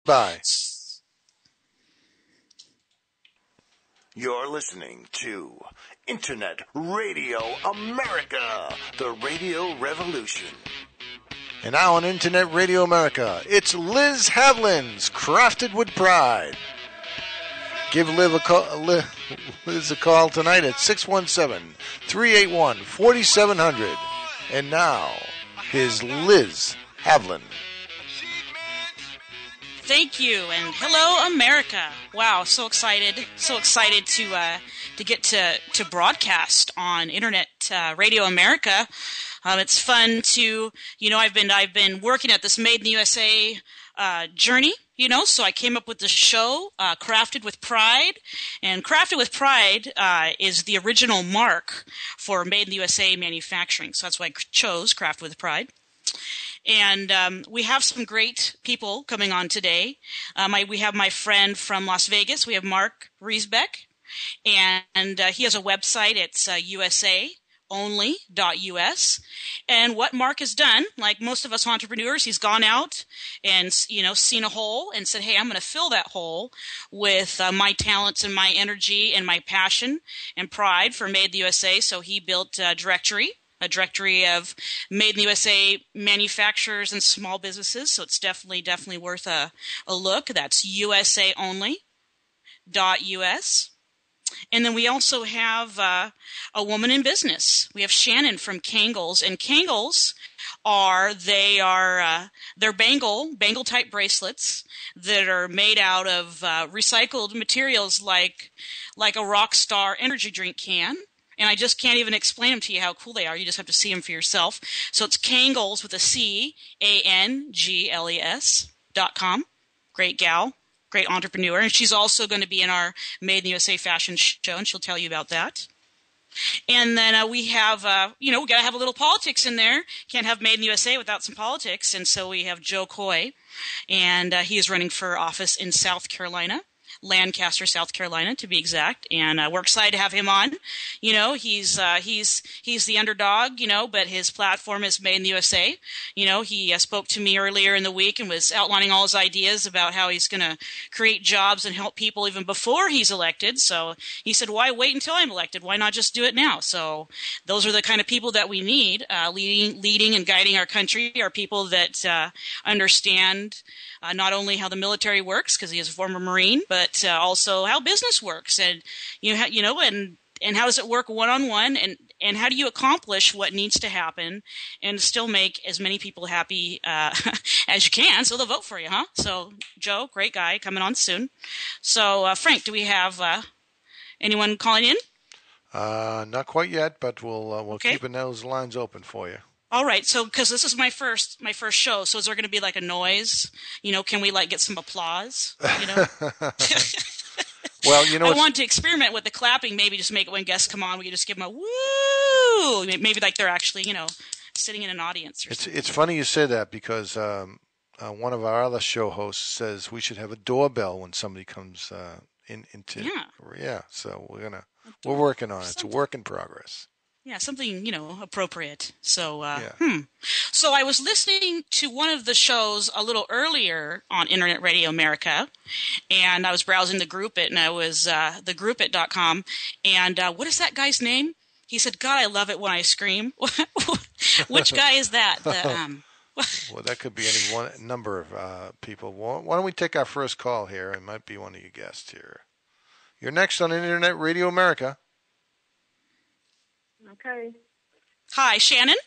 Bye. You're listening to Internet Radio America, the radio revolution. And now on Internet Radio America, it's Liz Havlin's Crafted with Pride. Give Liz a call tonight at 617-381-4700. And now, here's Liz Havlin. Thank you, and hello, America! Wow, so excited to get to broadcast on Internet Radio America. It's fun to, I've been working at this Made in the USA journey, so I came up with the show, Crafted with Pride, and Crafted with Pride is the original mark for Made in the USA manufacturing, so that's why I chose Crafted with Pride. And we have some great people coming on today. We have my friend from Las Vegas. We have Mark Reasbeck, and he has a website. It's usaonly.us. And what Mark has done, like most of us entrepreneurs, he's gone out and seen a hole and said, "Hey, I'm going to fill that hole with my talents and my energy and my passion and pride for Made in the USA." So he built a directory of Made in the USA manufacturers and small businesses. So it's definitely worth a look. That's usaonly.us. And then we also have a woman in business. We have Shannon from Bangles, and Bangles they're bangle type bracelets that are made out of recycled materials like a Rockstar energy drink can. And I just can't even explain them to you how cool they are. You just have to see them for yourself. So it's Bangles with a CANGLES.com. Great gal, great entrepreneur. And she's also going to be in our Made in the USA fashion show, and she'll tell you about that. And then we have, we got to have a little politics in there. Can't have Made in the USA without some politics. And so we have Joe Coy, and he is running for office in South Carolina. Lancaster, South Carolina, to be exact, and we're excited to have him on. He's the underdog, but his platform is Made in the USA. He spoke to me earlier in the week and was outlining all his ideas about how he's going to create jobs and help people even before he's elected. So he said, "Why wait until I'm elected? Why not just do it now?" So those are the kind of people that we need, leading and guiding our country, are people that understand not only how the military works, because he is a former Marine, but also how business works, and and how does it work one-on-one, and how do you accomplish what needs to happen and still make as many people happy as you can, so they'll vote for you, huh? So Joe, great guy, coming on soon. So Frank, do we have anyone calling in? Not quite yet, but we'll keep those lines open for you. All right, so because this is my first show, so is there going to be like a noise? Can we get some applause? Well, I want to experiment with the clapping. Maybe just make it when guests come on, we can just give them a woo. Maybe like they're actually sitting in an audience. Or something. It's funny you say that, because one of our other show hosts says we should have a doorbell when somebody comes into. Yeah. So we're working on it. It's a work in progress. Yeah, something, appropriate. So, So I was listening to one of the shows a little earlier on Internet Radio America, and I was browsing the GroupIt, and I was thegroupit.com, and what is that guy's name? He said, "God, I love it when I scream." Which guy is that? Well, that could be any number of people. Why don't we take our first call here? It might be one of your guests here. You're next on Internet Radio America. Okay. Hi, Shannon?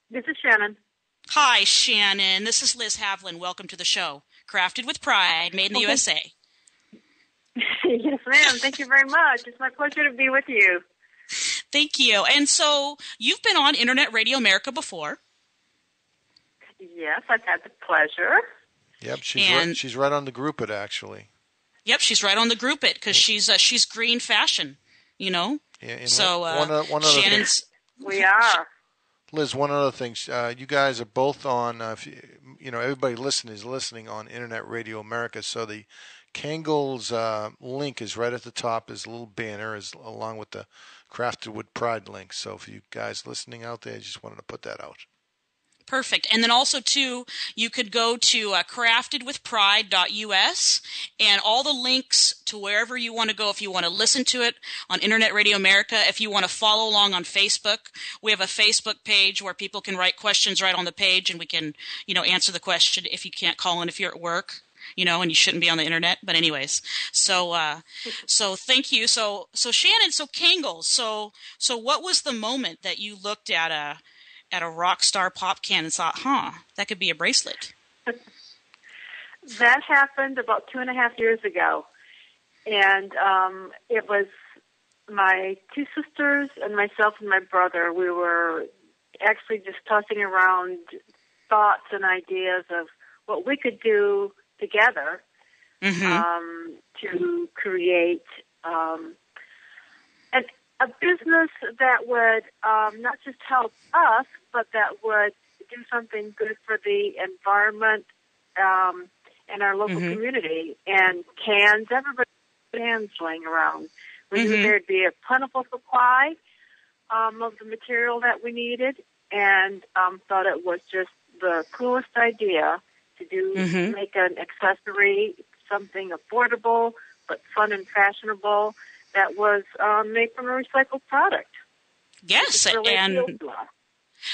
This is Shannon. Hi, Shannon. This is Liz Havlin. Welcome to the show. Crafted with Pride, Made in the USA. Yes, ma'am. Thank you very much. It's my pleasure to be with you. Thank you. And so you've been on Internet Radio America before. Yes, I've had the pleasure. Yep, she's right on the GroupIt, actually. Yep, she's right on the GroupIt, because she's green fassion, Yeah, so one Shannon's. We are. Liz, one other thing. You guys are both on. Everybody is listening on Internet Radio America. So the Bangles link is right at the top. Is a little banner, along with the Crafted with Pride link. So if you guys listening out there, I just wanted to put that out. Perfect. And then also, too, you could go to craftedwithpride.us, and all the links to wherever you want to go if you want to listen to it on Internet Radio America. If you want to follow along on Facebook, we have a Facebook page where people can write questions right on the page, and we can, answer the question if you can't call in if you're at work, and you shouldn't be on the Internet. But anyways, so thank you. So Shannon, so Kangles, so what was the moment that you looked at a rock star pop can and thought, that could be a bracelet? That happened about 2.5 years ago. And it was my two sisters and myself and my brother. We were actually just tossing around thoughts and ideas of what we could do together to create a business that would not just help us, but that would do something good for the environment and our local community. And cans, everybody had cans laying around. We knew there'd be a plentiful supply of the material that we needed, and thought it was just the coolest idea to do, make an accessory, something affordable but fun and fashionable, that was made from a recycled product. Yes, really and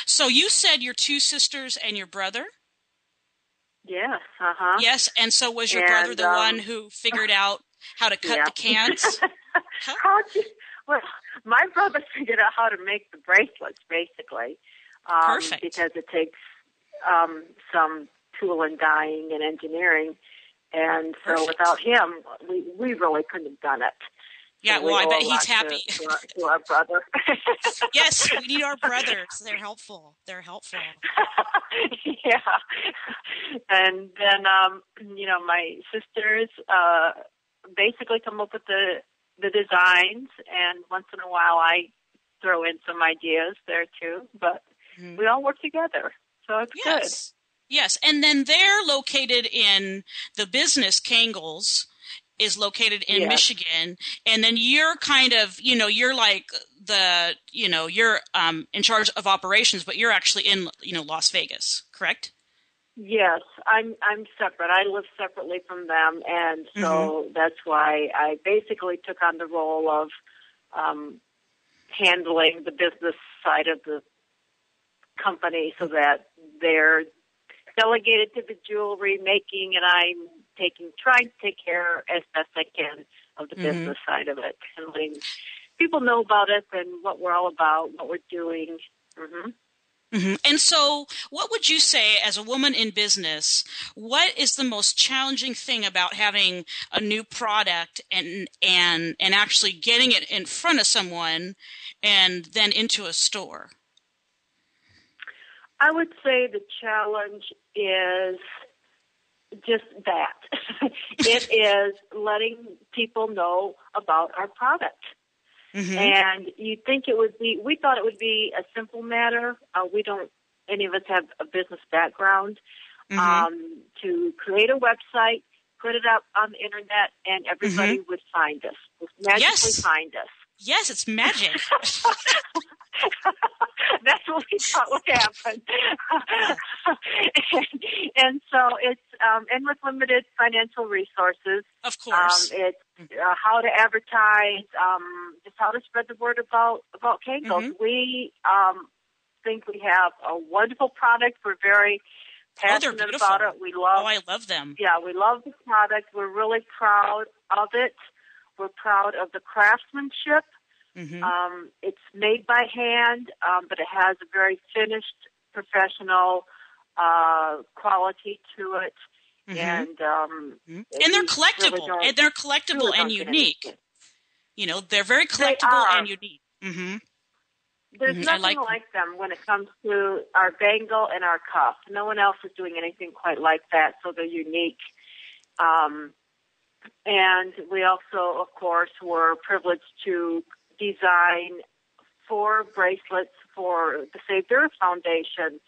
so you said your two sisters and your brother? Yes, Yes, and so was your brother the one who figured out how to cut the cans? Well, my brother figured out how to make the bracelets, basically. Perfect. Because it takes some tool and dyeing and engineering. And so without him, we really couldn't have done it. Yeah, well, I bet he's happy. To our brother. Yes, we need our brothers. They're helpful. Yeah. And then, my sisters basically come up with the designs, and once in a while I throw in some ideas there too. But we all work together, so it's good. Yes, and then they're located in the business. Kangles is located in Michigan, and then you're kind of, you're like the, you're in charge of operations, but you're actually in, Las Vegas, correct? Yes, I'm separate. I live separately from them, and so that's why I basically took on the role of handling the business side of the company, so that they're delegated to the jewelry making, and I'm trying to take care as best I can of the business side of it, and letting people know about it and what we're all about, what we're doing. And so, what would you say, as a woman in business, what is the most challenging thing about having a new product and actually getting it in front of someone and then into a store? I would say the challenge is just that. It is letting people know about our product. And you'd think we thought it would be a simple matter. We don't, any of us have a business background, to create a website, put it up on the internet, and everybody would find us, would magically find us. Yes, it's magic. That's what we thought would happen. and so it's, and with limited financial resources. Of course. It's how to advertise, just how to spread the word about Kangles. We think we have a wonderful product. We're very passionate about it. We love. I love them. Yeah, we love the product. We're really proud of it. We're proud of the craftsmanship. It's made by hand, but it has a very finished, professional quality to it, and they're collectible. Really and they're collectible and unique. They're very collectible and unique. There's nothing like them when it comes to our bangle and our cuff. No one else is doing anything quite like that, so they're unique. And we also, of course, were privileged to design 4 bracelets for the Save the Earth Foundation.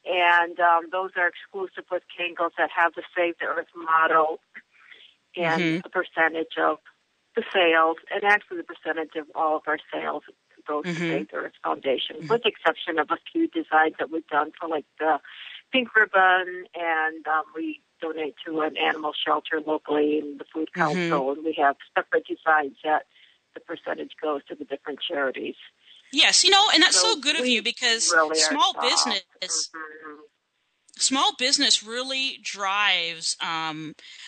And those are exclusive with Kangles that have the Save the Earth motto and a percentage of the sales, and actually the percentage of all of our sales goes to Faith Earth Foundation, with the exception of a few designs that we've done for like the pink ribbon, and we donate to an animal shelter locally in the Food Council, and we have separate designs that the percentage goes to the different charities. Yes, and that's so good of you, because really small business really drives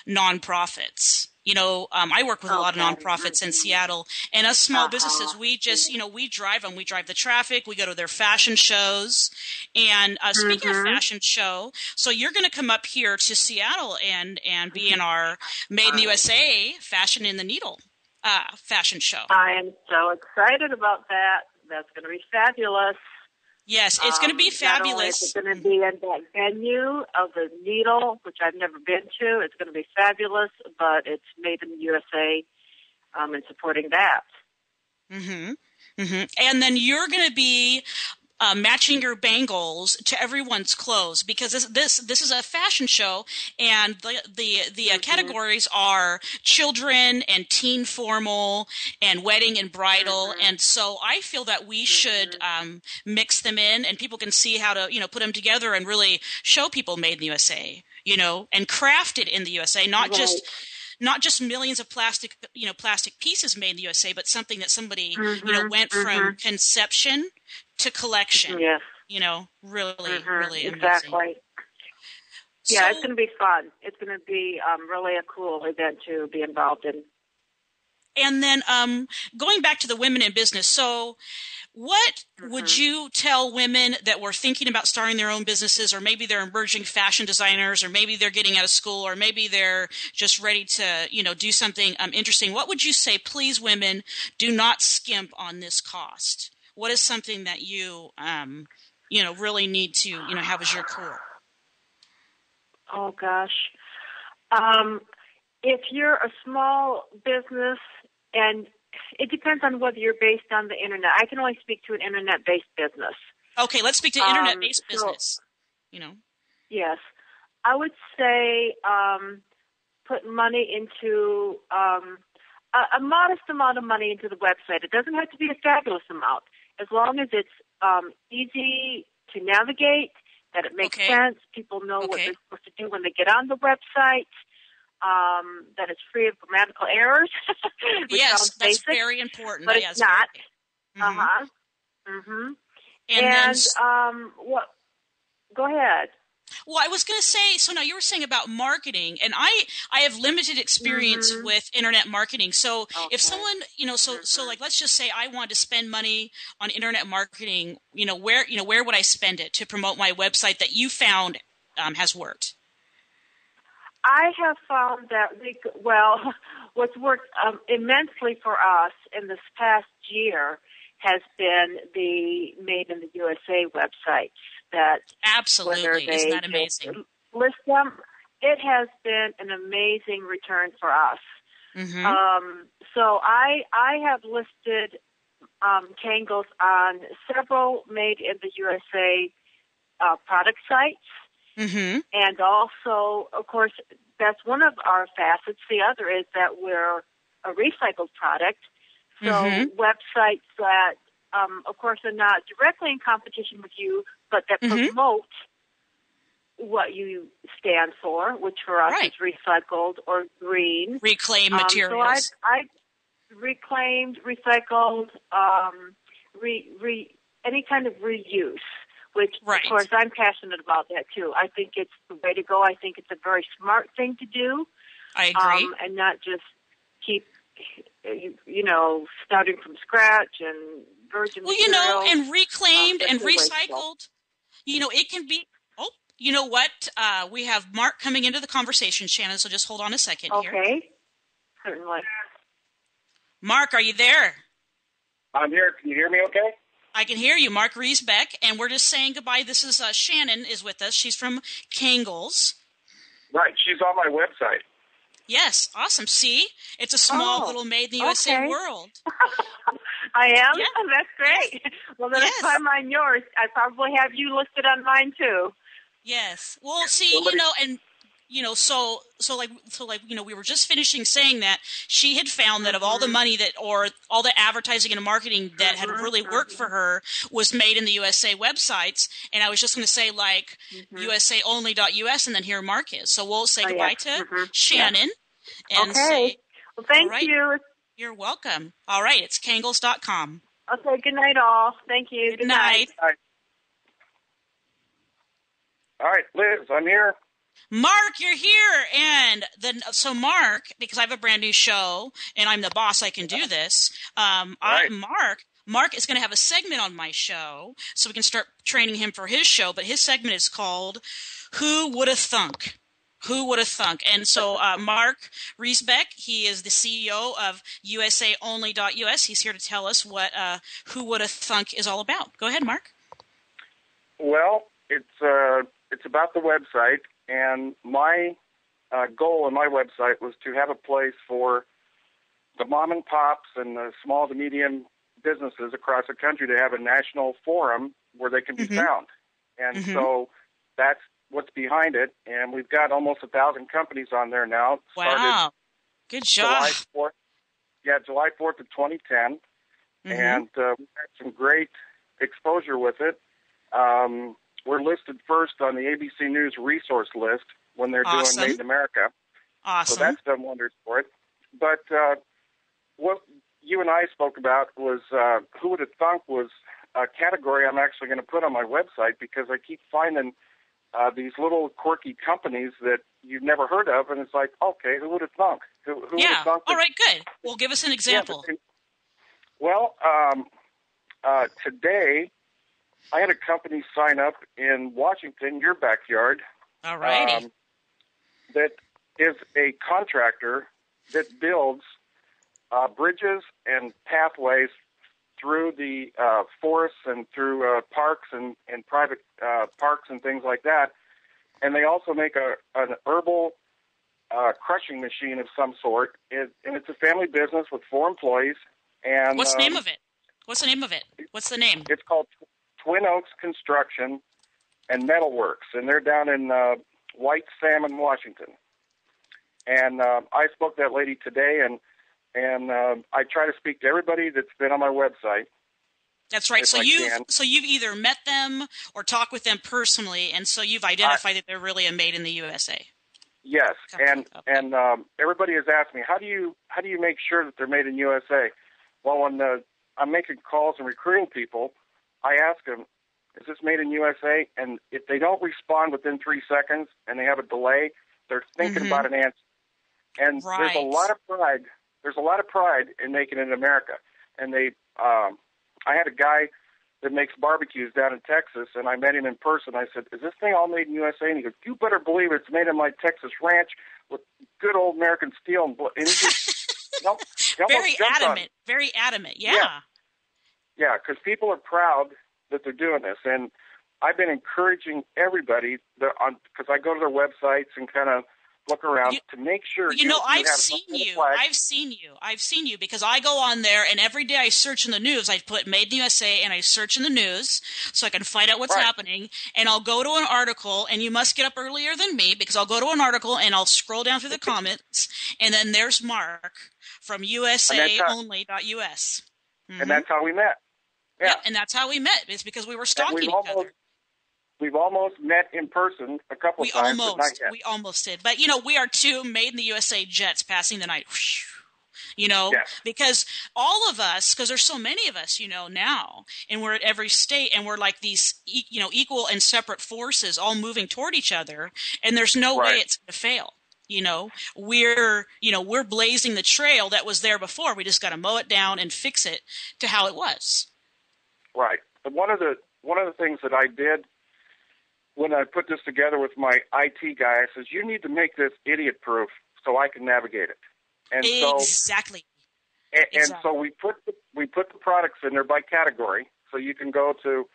nonprofits. I work with a lot of nonprofits in Seattle, and us small businesses, we just, we drive them. We drive the traffic. We go to their fashion shows. And speaking of fashion show, so you're going to come up here to Seattle and be in our Made in the USA Fashion in the Needle fashion show. I am so excited about that. That's going to be fabulous. Yes, it's going to be fabulous. It's going to be in that venue of the Needle, which I've never been to. It's going to be fabulous, but it's made in the USA, and supporting that. And then you're going to be matching your bangles to everyone's clothes, because this is a fashion show, and the categories are children and teen formal and wedding and bridal, and so I feel that we should mix them in, and people can see how to put them together and really show people made in the USA, and crafted in the USA, not just millions of plastic pieces made in the USA, but something that somebody went from conception to collection. Yes. Really amazing. Exactly. Yeah, So, it's going to be fun. It's going to be really a cool event to be involved in. And then going back to the women in business, so what would you tell women that were thinking about starting their own businesses, or maybe they're emerging fashion designers, or maybe they're getting out of school, or maybe they're just ready to, do something interesting? What would you say, please, women, do not skimp on this cost? What is something that you, really need to, have as your core? Oh, gosh. If you're a small business, and it depends on whether you're based on the Internet. I can only speak to an Internet-based business. Okay, let's speak to Internet-based business. Yes. I would say put money into a modest amount of money into the website. It doesn't have to be a fabulous amount, as long as it's easy to navigate, that it makes sense, people know what they're supposed to do when they get on the website, that it's free of grammatical errors. Yes, that's basic, very important. but it's not. And what? Go ahead. Well, I was going to say, so now you were saying about marketing, and I have limited experience with internet marketing. So if someone, so like, let's just say I wanted to spend money on internet marketing, where would I spend it to promote my website that you found has worked? I have found that what's worked immensely for us in this past year has been the Made in the USA websites. That absolutely, isn't that amazing? List them. It has been an amazing return for us. So I have listed Kangles on several Made in the USA product sites. And also, of course, that's one of our facets. The other is that we're a recycled product. So websites that, of course, are not directly in competition with you, but that promote what you stand for, which for us is recycled or green. Reclaimed materials. So I reclaimed, recycled, any kind of reuse. Which, of course, I'm passionate about that, too. I think it's the way to go. I think it's a very smart thing to do. I agree. And not just keep, starting from scratch and virgin materials. And reclaimed and recycled, it can be, you know what? We have Mark coming into the conversation, Shannon, so just hold on a second here. Okay. Certainly. Mark, are you there? I'm here. Can you hear me okay? I can hear you, Mark Reasbeck, and we're just saying goodbye. This is Shannon is with us. She's from Kangles. Right, she's on my website. Yes, awesome. See, it's a small little Made in the USA world. I am? Yeah. That's great. Well, then if I'm on yours, I probably have you listed on mine, too. Yes. Well, see, we were just finishing saying that she had found that of all the money or all the advertising and marketing that had really worked for her was made in the USA websites. And I was just going to say USAonly.us, and then here Mark is. So we'll say goodbye to Shannon. And say, well, thank you. You're welcome. All right. It's Kangles.com. Okay. Good night, all. Thank you. Good night. All right, Liz, I'm here. Mark, you're here. And so Mark, because I have a brand new show and I'm the boss, I can do this. Mark is going to have a segment on my show, so we can start training him for his show. But his segment is called Who Woulda Thunk? Who Woulda Thunk? And so Mark Reasbeck, he is the CEO of USAonly.us. He's here to tell us what Who Woulda Thunk is all about. Go ahead, Mark. Well, it's about the website, and my goal on my website was to have a place for the mom and pops and the small to medium businesses across the country to have a national forum where they can be found. And so that's what's behind it. And we've got almost 1,000 companies on there now. Wow. Good job. July 4th of 2010. And we've had some great exposure with it. We're listed first on the ABC News resource list when they're doing Made in America. Awesome. So that's done wonders for it. But what you and I spoke about was Who Woulda Thunk was a category I'm actually going to put on my website, because I keep finding these little quirky companies that you've never heard of, and it's like, okay, who would have thunk? Who would have thunk? All right, good. Well, give us an example. Today I had a company sign up in Washington, your backyard. All righty. That is a contractor that builds bridges and pathways through the forests and through parks and private parks and things like that. And they also make an herbal crushing machine of some sort. And it's a family business with 4 employees. And what's the name of it? What's the name? It's called Twin Oaks Construction and Metalworks, and they're down in White Salmon, Washington. And I spoke to that lady today, and I try to speak to everybody that's been on my website. That's right. So you've either met them or talked with them personally, and so you've identified that they're really a made in the USA. Yes, and everybody has asked me, how do you make sure that they're made in USA? Well, when I'm making calls and recruiting people, I ask them, is this made in USA? And if they don't respond within 3 seconds and they have a delay, they're thinking about an answer. And there's a lot of pride. There's a lot of pride in making it in America. And I had a guy that makes barbecues down in Texas, and I met him in person. I said, is this thing all made in USA? And he goes, you better believe it's made in my Texas ranch with good old American steel. And he just, very adamant, yeah. Yeah, because people are proud that they're doing this. And I've been encouraging everybody, because I go to their websites and kind of look around to make sure. I've seen you because I go on there, and every day I search in the news. I put Made in the USA and I search in the news so I can find out what's happening. And I'll go to an article, and you must get up earlier than me, because I'll go to an article and I'll scroll down through the comments, and then there's Mark from USAonly.us. And that's how we met. Yeah. Yep, and that's how we met. It's because we were stalking each other. We've almost met in person a couple of times. We almost did. But, we are 2 Made in the USA jets passing the night. Because all of us, because there's so many of us, now, and we're at every state, and we're like these, equal and separate forces all moving toward each other, and there's no way it's going to fail. We're blazing the trail that was there before. We just got to mow it down and fix it to how it was. Right. But one of the things that I did when I put this together with my IT guy, I says, you need to make this idiot-proof so I can navigate it. And exactly. So we put the products in there by category, so you can go to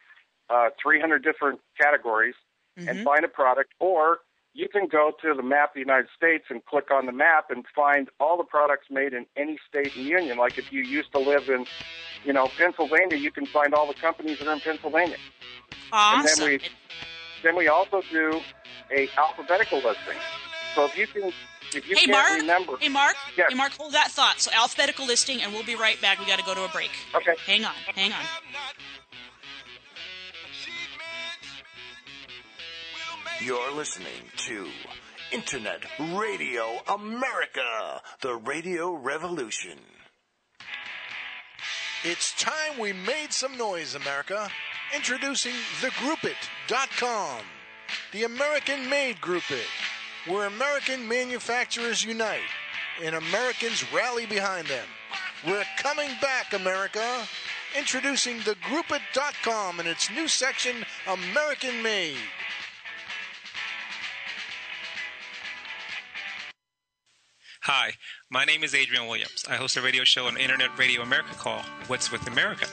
300 different categories and find a product, or you can go to the map of the United States and click on the map and find all the products made in any state in the union. Like if you used to live in, Pennsylvania, you can find all the companies that are in Pennsylvania. Awesome. And then we also do a alphabetical listing. So So if you Hey, can't Mark. remember. Hey, Mark. Yes. Hey, Mark, hold that thought. So alphabetical listing, and we'll be right back. We got to go to a break. Okay. Hang on. You're listening to Internet Radio America, the radio revolution. It's time we made some noise, America. Introducing thegroupit.com, the American-made Group It, where American manufacturers unite and Americans rally behind them. We're coming back, America. Introducing thegroupit.com and its new section, American-made. Hi, my name is Adrian Williams. I host a radio show on Internet Radio America called What's With America.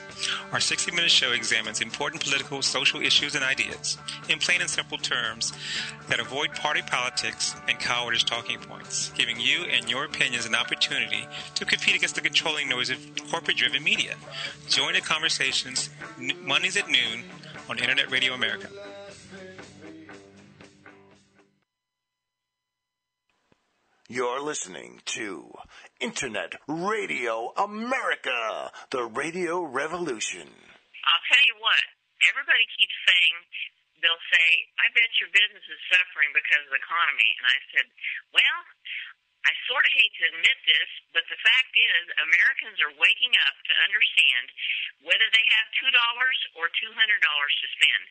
Our 60-minute show examines important political, social issues and ideas in plain and simple terms that avoid party politics and cowardice talking points, giving you and your opinions an opportunity to compete against the controlling noise of corporate-driven media. Join the conversations Mondays at noon on Internet Radio America. You're listening to Internet Radio America, the radio revolution. I'll tell you what, everybody keeps saying, they'll say, I bet your business is suffering because of the economy. And I said, well, I sort of hate to admit this, but the fact is Americans are waking up to understand whether they have $2 or $200 to spend.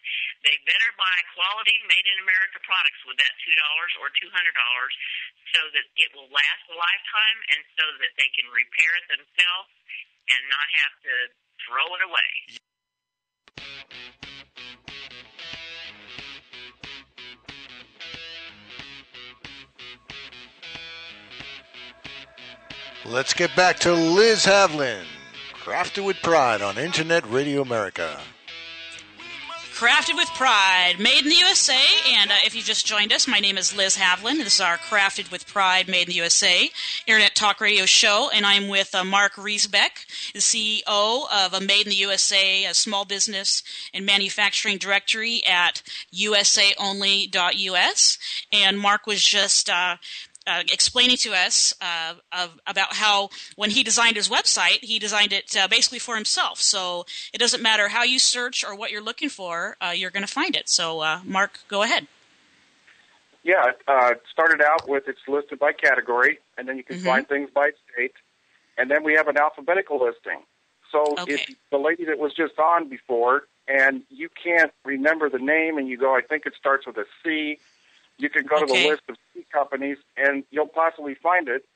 They better buy quality made-in-America products with that $2 or $200 so that it will last a lifetime and so that they can repair it themselves and not have to throw it away. Let's get back to Liz Havlin, Crafted with Pride on Internet Radio America. Crafted with Pride, made in the USA. And if you just joined us, my name is Liz Havlin. This is our Crafted with Pride, made in the USA Internet Talk Radio Show. And I'm with Mark Reasbeck, the CEO of Made in the USA, a small business and manufacturing directory at usaonly.us. And Mark was just explaining to us about how when he designed his website, he designed it basically for himself. So it doesn't matter how you search or what you're looking for, you're going to find it. So, Mark, go ahead. Yeah, it started out with it's listed by category, and then you can find things by state, and then we have an alphabetical listing. So if the lady that was just on before, and you can't remember the name, and you go, I think it starts with a C, you can go to the list of C companies, and you'll possibly find it.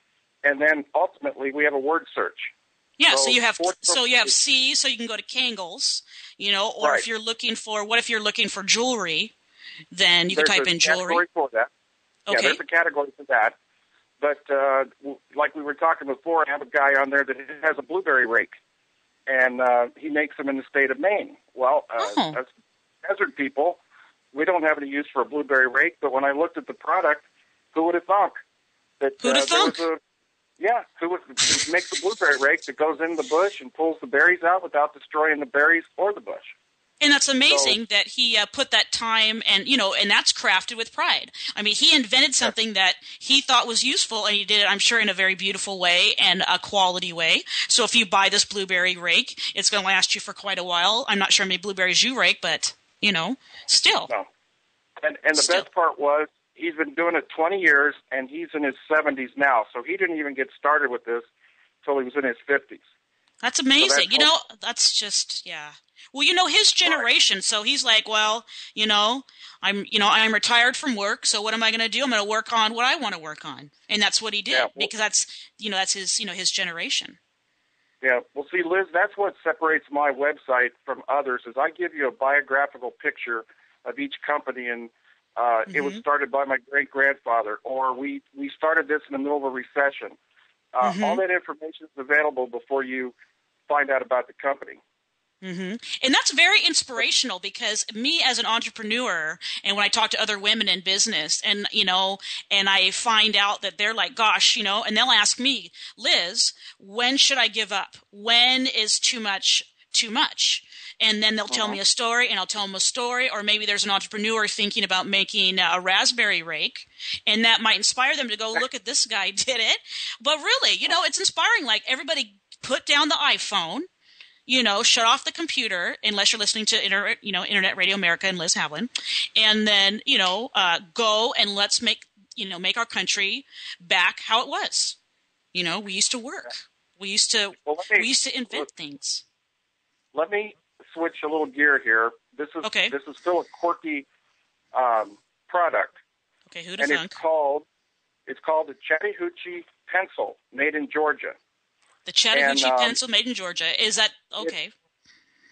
And then ultimately, we have a word search. Yeah, so you have C, so you can go to Kangles, or if you're looking for jewelry, then you can type in jewelry. There's a category for that. Okay. Yeah, there's a category for that. But like we were talking before, I have a guy on there that has a blueberry rake, and he makes them in the state of Maine. Well, as desert people, we don't have any use for a blueberry rake, but when I looked at the product, who would have thunk? Who makes a blueberry rake that goes in the bush and pulls the berries out without destroying the berries or the bush. And that's amazing that he put that time and that's crafted with pride. I mean, he invented something that he thought was useful, and he did it, I'm sure, in a very beautiful way and a quality way. So if you buy this blueberry rake, it's going to last you for quite a while. I'm not sure how many blueberries you rake, but still. No. And the best part was he's been doing it 20 years, and he's in his 70s now. So he didn't even get started with this until he was in his 50s. That's amazing. So that's just, yeah. Well, his generation, so he's like, well, I'm retired from work, so what am I going to do? I'm going to work on what I want to work on. And that's what he did, because that's his, his generation. Yeah, well, see, Liz, that's what separates my website from others, is I give you a biographical picture of each company, and it was started by my great-grandfather, or we started this in the middle of a recession. All that information is available before you find out about the company. And that's very inspirational, because me as an entrepreneur, and when I talk to other women in business, and I find out that they're like, gosh, and they'll ask me, Liz, when should I give up? When is too much too much? and then they'll tell me a story, and I'll tell them a story, or maybe there's an entrepreneur thinking about making a raspberry rake, and that might inspire them to go, look at this guy did it. But really, it's inspiring. Like, everybody put down the iPhone, shut off the computer, unless you're listening to Internet Radio America and Liz Havlin, and then, go and let's make our country back how it was. We used to work. We used to invent things. Let me switch a little gear here. This is still a quirky product. Okay, Woulda and Thunk. It's called the Chattahoochee pencil, made in Georgia. The Chattahoochee pencil, made in Georgia. Is that okay?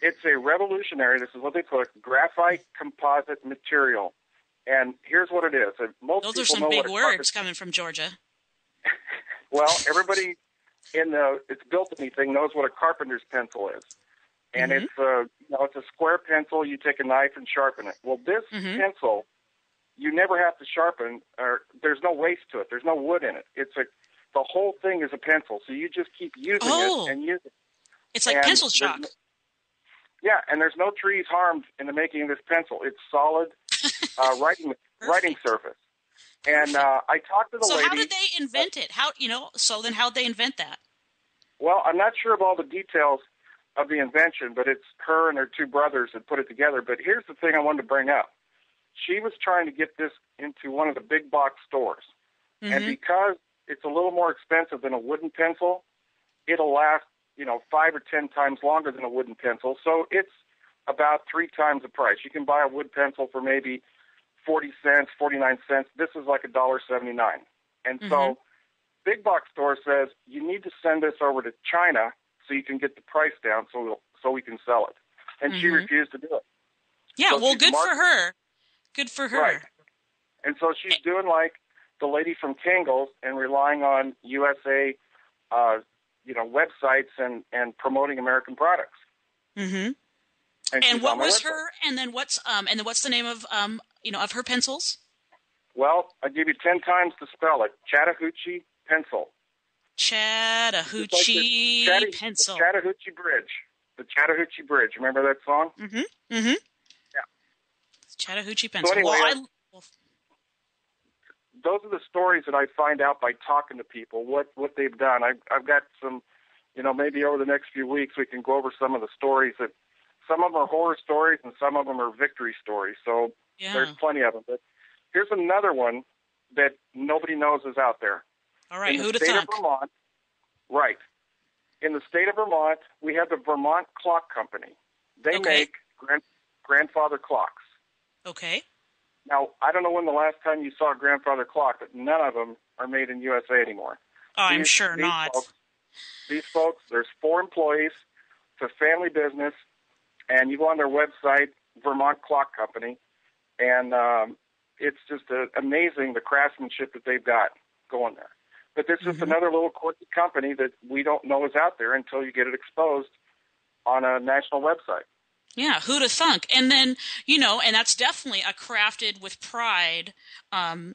It's a revolutionary. This is what they put: graphite composite material. And here's what it is. Those are some big words coming from Georgia. Well, everybody it's built anything knows what a carpenter's pencil is. And it's a square pencil. You take a knife and sharpen it. Well, this pencil, you never have to sharpen, or there's no waste to it. There's no wood in it. The whole thing is a pencil. So you just keep using it and using it. It's like pencil chalk. Yeah, and there's no trees harmed in the making of this pencil. It's solid writing surface. And I talked to the lady. So how did they invent it? How'd they invent that? Well, I'm not sure of all the details of the invention, but it's her and her two brothers that put it together. But here's the thing I wanted to bring up. She was trying to get this into one of the big box stores. And because it's a little more expensive than a wooden pencil, it'll last, 5 or 10 times longer than a wooden pencil. So it's about 3 times the price. You can buy a wood pencil for maybe 40 cents, 49 cents. This is like $1.79. And so big box store says you need to send this over to China so you can get the price down so we can sell it. And she refused to do it. Yeah, so good for her. Good for her. Right. And so she's doing like the lady from Kangles and relying on USA websites and promoting American products. And what was her? And then what's the name of of her pencils? Well, I'll give you 10 times to spell it. Chattahoochee pencil. Chattahoochee pencil. The Chattahoochee Bridge. The Chattahoochee Bridge. Remember that song? Yeah. Chattahoochee pencil. So anyway, those are the stories that I find out by talking to people, what they've done. I've got some, maybe over the next few weeks we can go over some of the stories that, some of them are horror stories and some of them are victory stories. So there's plenty of them. But here's another one that nobody knows is out there. All right, Woulda Thunk. Vermont, right. In the state of Vermont, we have the Vermont Clock Company. They make grandfather clocks. Okay. Now, I don't know when the last time you saw a grandfather clock, but none of them are made in USA anymore. Oh, I'm sure not. These folks, there's 4 employees. It's a family business. And you go on their website, Vermont Clock Company, and it's just amazing the craftsmanship that they've got going there. But there's just another little quirky company that we don't know is out there until you get it exposed on a national website. Yeah, Woulda Thunk. And then, and that's definitely a crafted with pride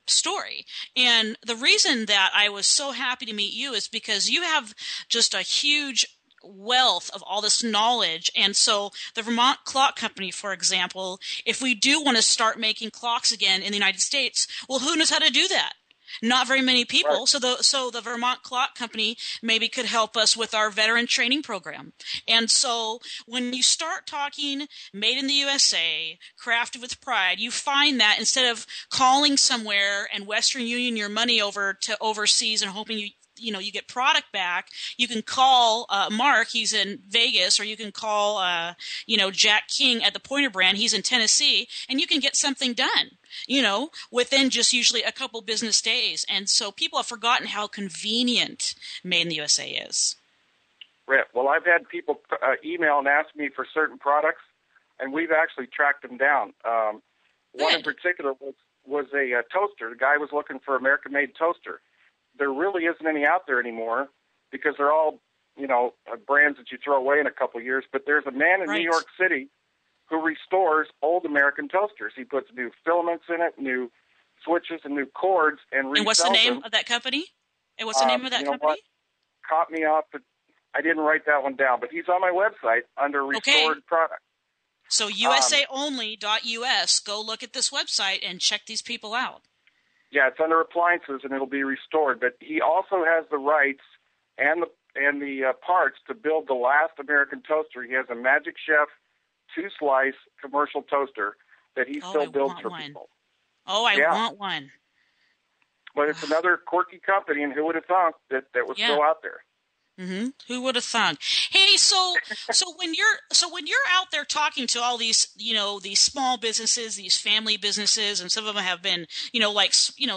story. And the reason that I was so happy to meet you is because you have just a huge wealth of all this knowledge. And so the Vermont Clock Company, for example, if we do want to start making clocks again in the United States, well, who knows how to do that? Not very many people. Right. So the Vermont Clock Company maybe could help us with our veteran training program. And so when you start talking made in the USA, crafted with pride, you find that instead of calling somewhere and Western Union your money over to overseas and hoping you get product back, you can call Mark, he's in Vegas, or you can call Jack King at the Pointer brand, he's in Tennessee, and you can get something done, within just usually a couple business days. And so people have forgotten how convenient Made in the USA is. Right. Well, I've had people email and ask me for certain products, and we've actually tracked them down. One in particular was a toaster. The guy was looking for American-made toaster. There really isn't any out there anymore because they're all, brands that you throw away in a couple of years. But there's a man in New York City who restores old American toasters. He puts new filaments in it, new switches, and new cords, and resells them. And what's the name of that company? And what's the name of that company? What? Caught me off, but I didn't write that one down. But he's on my website under restored products. So usaonly.us, go look at this website and check these people out. Yeah, it's under appliances, and it'll be restored. But he also has the rights and the parts to build the last American toaster. He has a Magic Chef 2-slice commercial toaster that he still builds for people. Oh, I want one. But it's another quirky company, and who would have thunk that was still out there? Mm-hmm. Who would have thunk? Hey, so when you're out there talking to all these, these small businesses, these family businesses, and some of them have been,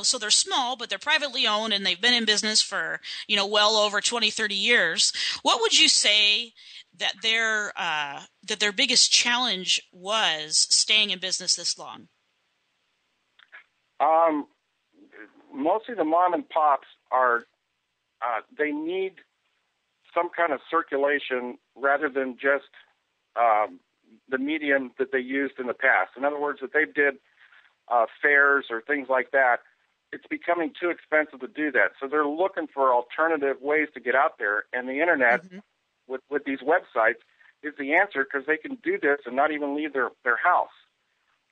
so they're small, but they're privately owned and they've been in business for, well over 20, 30 years. What would you say that their biggest challenge was staying in business this long? Mostly the mom and pops are, they need some kind of circulation rather than just the medium that they used in the past. In other words, if they did fairs or things like that, it's becoming too expensive to do that. So they're looking for alternative ways to get out there, and the internet with these websites is the answer because they can do this and not even leave their house.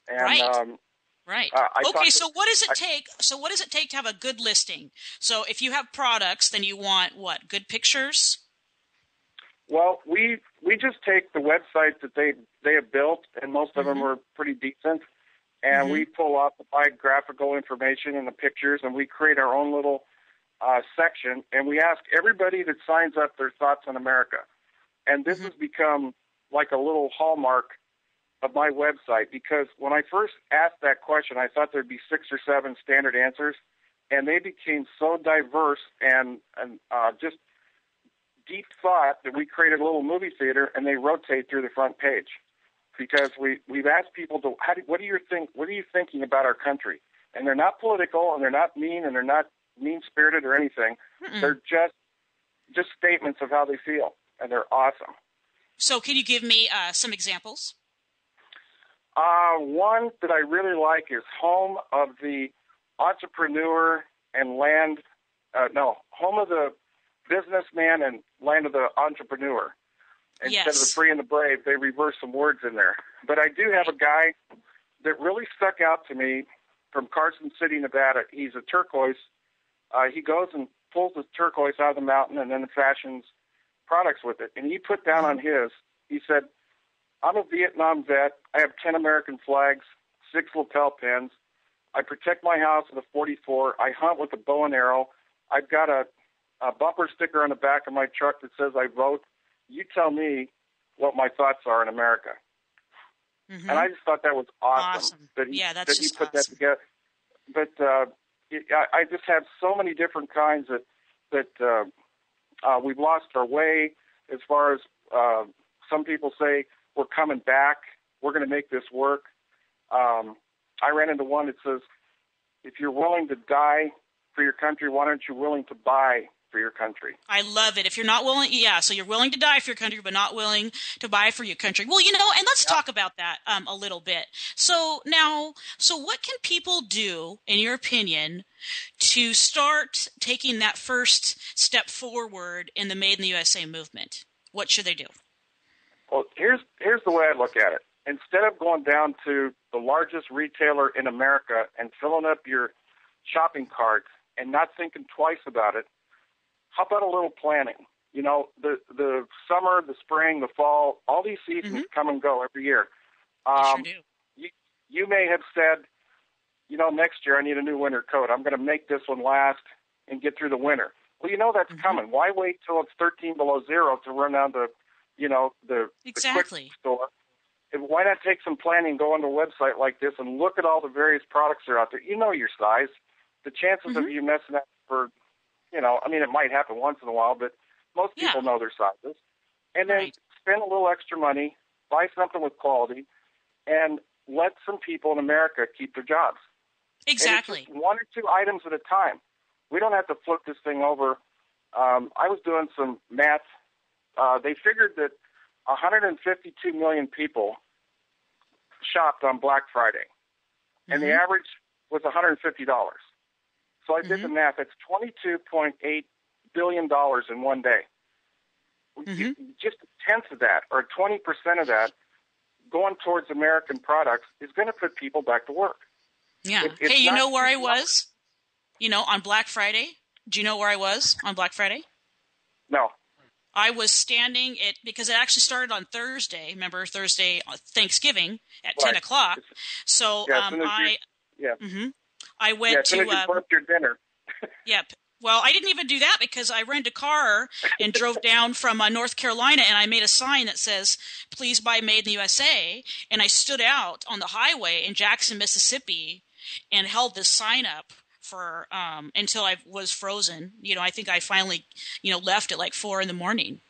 And, Right. Okay, so what does it take? So what does it take to have a good listing? So if you have products, then you want what? Good pictures? Well, we just take the websites that they have built, and most of them are pretty decent, and we pull out the biographical information and the pictures, and we create our own little section, and we ask everybody that signs up their thoughts on America. And this has become like a little hallmark of my website, because when I first asked that question, I thought there'd be 6 or 7 standard answers, and they became so diverse and just deep thought that we created a little movie theater, and they rotate through the front page, because we've asked people to what are you thinking about our country? And they're not political, and they're not mean, and they're not mean-spirited or anything. They're just statements of how they feel, and they're awesome. So can you give me some examples? One that I really like is Home of the Entrepreneur and Home of the Businessman and Land of the Entrepreneur. Instead of the Free and the Brave, they reverse some words in there. But I do have a guy that really stuck out to me from Carson City, Nevada. He's a turquoise. He goes and pulls the turquoise out of the mountain and then fashions products with it. And he put down on his, he said, I'm a Vietnam vet. I have 10 American flags, 6 lapel pins. I protect my house with a 44. I hunt with a bow and arrow. I've got a bumper sticker on the back of my truck that says I vote. You tell me what my thoughts are in America. And I just thought that was awesome. That he put that together. But I just have so many different kinds that we've lost our way as far as some people say, we're coming back. We're going to make this work. I ran into one that says, if you're willing to die for your country, why aren't you willing to buy for your country? I love it. If you're not willing, so you're willing to die for your country, but not willing to buy for your country. Well, and let's talk about that a little bit. So what can people do, in your opinion, to start taking that first step forward in the Made in the USA movement? What should they do? Well, here's the way I look at it. Instead of going down to the largest retailer in America and filling up your shopping cart and not thinking twice about it, how about a little planning? The summer, the spring, the fall, all these seasons come and go every year. They sure do. You may have said, next year I need a new winter coat. I'm going to make this one last and get through the winter. Well, that's coming. Why wait till it's 13 below zero to run down to the quick store? And why not take some planning, go on a website like this and look at all the various products that are out there? You know your size. The chances of you messing up for, it might happen once in a while, but most people know their sizes. And then spend a little extra money, buy something with quality, and let some people in America keep their jobs. Exactly. And it's just 1 or 2 items at a time. We don't have to flip this thing over. I was doing some math. They figured that 152 million people shopped on Black Friday, and the average was $150. So I did the math. It's $22.8 billion in one day. Just a tenth of that, or 20% of that, going towards American products is going to put people back to work. Yeah. Hey, you know where I was? On Black Friday? Do you know where I was on Black Friday? No. I was standing because it actually started on Thursday. Remember Thursday, Thanksgiving at 10 o'clock. So I went as soon as you burped your dinner. Yep. Well, I didn't even do that because I rented a car and drove down from North Carolina, and I made a sign that says, "Please buy Made in the USA." And I stood out on the highway in Jackson, Mississippi, and held this sign up for until I was frozen. I think I finally, left at like 4 a.m.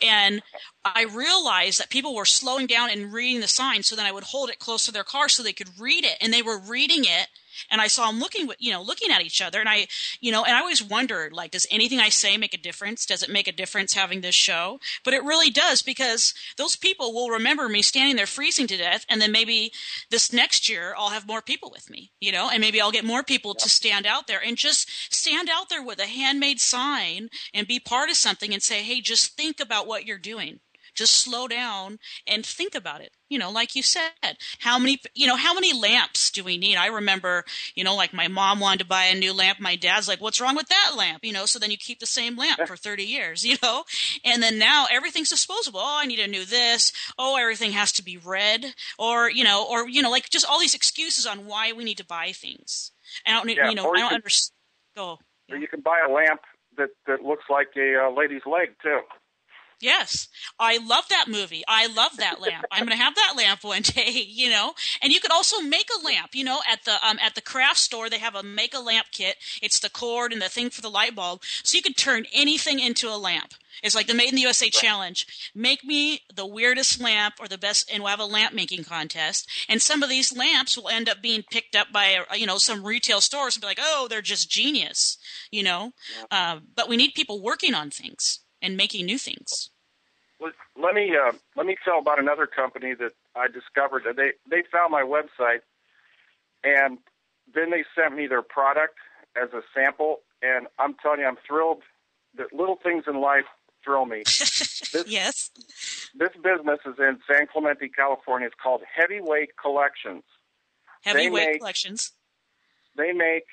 And I realized that people were slowing down and reading the sign, so then I would hold it close to their car so they could read it. And they were reading it, and I saw them looking at each other. And I always wondered, like, does anything I say make a difference? Does it make a difference having this show? But it really does, because those people will remember me standing there freezing to death, and then maybe this next year I'll have more people with me, and maybe I'll get more people to stand out there and just stand out there with a handmade sign and be part of something and say, hey, just think about what you're doing. Just slow down and think about it. Like you said, how many lamps do we need? I remember, like my mom wanted to buy a new lamp. My dad's like, what's wrong with that lamp? So then you keep the same lamp for 30 years, and then now everything's disposable. Oh, I need a new this. Oh, everything has to be red, or like just all these excuses on why we need to buy things. I don't understand. Go. Or you can buy a lamp that looks like a lady's leg too. Yes. I love that movie. I love that lamp. I'm going to have that lamp one day, And you could also make a lamp, at the craft store, they have a make a lamp kit. It's the cord and the thing for the light bulb. So you could turn anything into a lamp. It's like the Made in the USA challenge. Make me the weirdest lamp or the best, and we'll have a lamp making contest. And some of these lamps will end up being picked up by, some retail stores and be like, oh, they're just genius, But we need people working on things and making new things. Let me tell about another company that I discovered. They found my website, and then they sent me their product as a sample. And I'm telling you, I'm thrilled that little things in life thrill me. Yes. This business is in San Clemente, California. It's called Heavyweight Collections. Heavyweight Collections. They make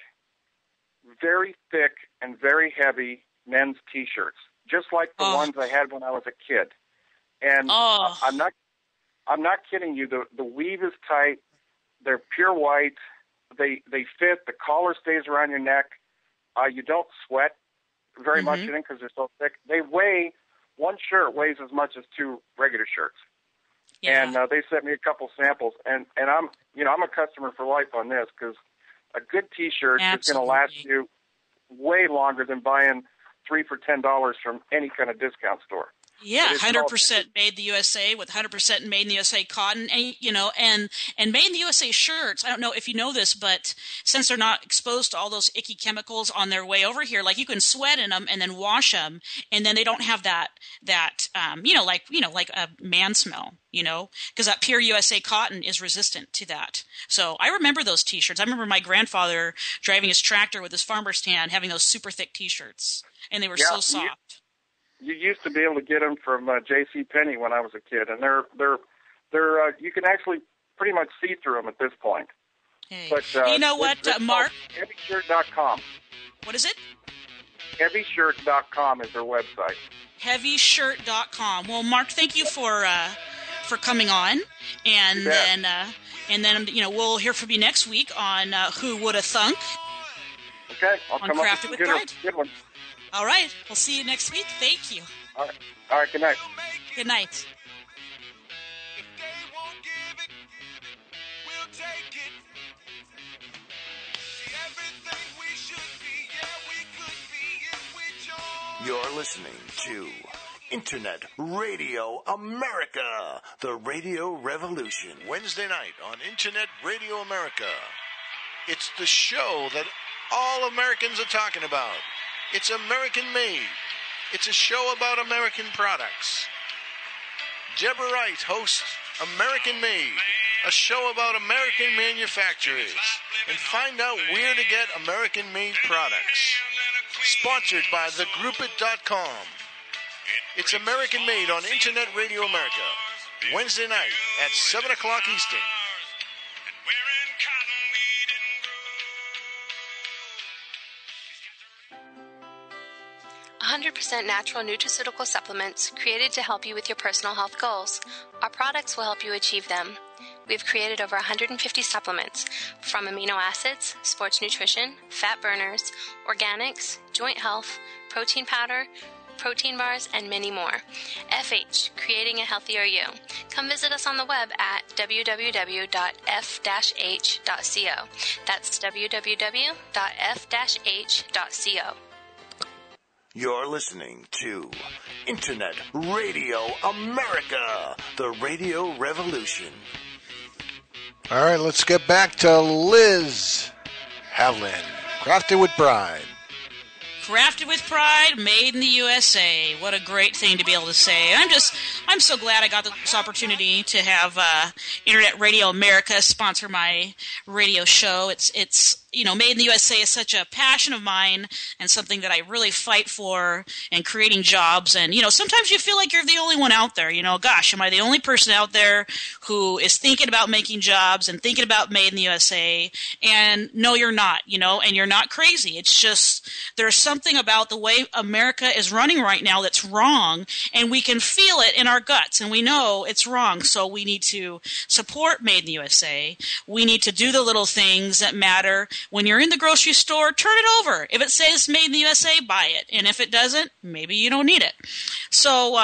very thick and very heavy men's T-shirts, just like the ones I had when I was a kid. And I'm not kidding you. The weave is tight. They're pure white. They fit. The collar stays around your neck. You don't sweat very much in it because they're so thick. One shirt weighs as much as 2 regular shirts. Yeah. And they sent me a couple samples, and I'm a customer for life on this, because a good T-shirt is going to last you way longer than buying 3 for $10 from any kind of discount store. Yeah, 100% made in the USA with 100% made in the USA cotton, and made in the USA shirts. I don't know if you know this, but since they're not exposed to all those icky chemicals on their way over here, like you can sweat in them and then wash them, and then they don't have that like a man smell, because that pure USA cotton is resistant to that. So I remember those T-shirts. I remember my grandfather driving his tractor with his farmer's tan, having those super thick T-shirts, and they were so soft. You used to be able to get them from J.C. Penney when I was a kid, and they're you can actually pretty much see through them at this point. Hey. But you know what, Mark? HeavyShirt.com. What is it? HeavyShirt.com is their website. HeavyShirt.com. Well, Mark, thank you for coming on, and then we'll hear from you next week on Who Woulda Thunk. Okay, I'll come Crafted up with with Pride. Good one. All right. We'll see you next week. Thank you. All right. Good night. Good night. You're listening to Internet Radio America, the radio revolution. Wednesday night on Internet Radio America. It's the show that all Americans are talking about. It's American made. It's a show about American products. Deborah Wright hosts American Made, a show about American manufacturers, and find out where to get American made products. Sponsored by thegroupit.com. It's American Made on Internet Radio America. Wednesday night at 7 o'clock Eastern. 100% natural nutraceutical supplements created to help you with your personal health goals. Our products will help you achieve them. We've created over 150 supplements, from amino acids, sports nutrition, fat burners, organics, joint health, protein powder, protein bars, and many more. FH, creating a healthier you. Come visit us on the web at www.f-h.co. That's www.f-h.co. You're listening to Internet Radio America, the radio revolution. All right, let's get back to Liz Havlin, Crafted with Pride. Crafted with Pride, made in the USA. What a great thing to be able to say. I'm so glad I got this opportunity to have Internet Radio America sponsor my radio show. It's made in the USA is such a passion of mine and something that I really fight for, and creating jobs. And, sometimes you feel like you're the only one out there. Gosh, am I the only person out there who is thinking about making jobs and thinking about made in the USA? And no, you're not, and you're not crazy. It's just there's something about the way America is running right now that's wrong, and we can feel it in our guts, and we know it's wrong. So we need to support made in the USA. We need to do the little things that matter. When you're in the grocery store, turn it over. If it says made in the USA, buy it. And if it doesn't, maybe you don't need it. So,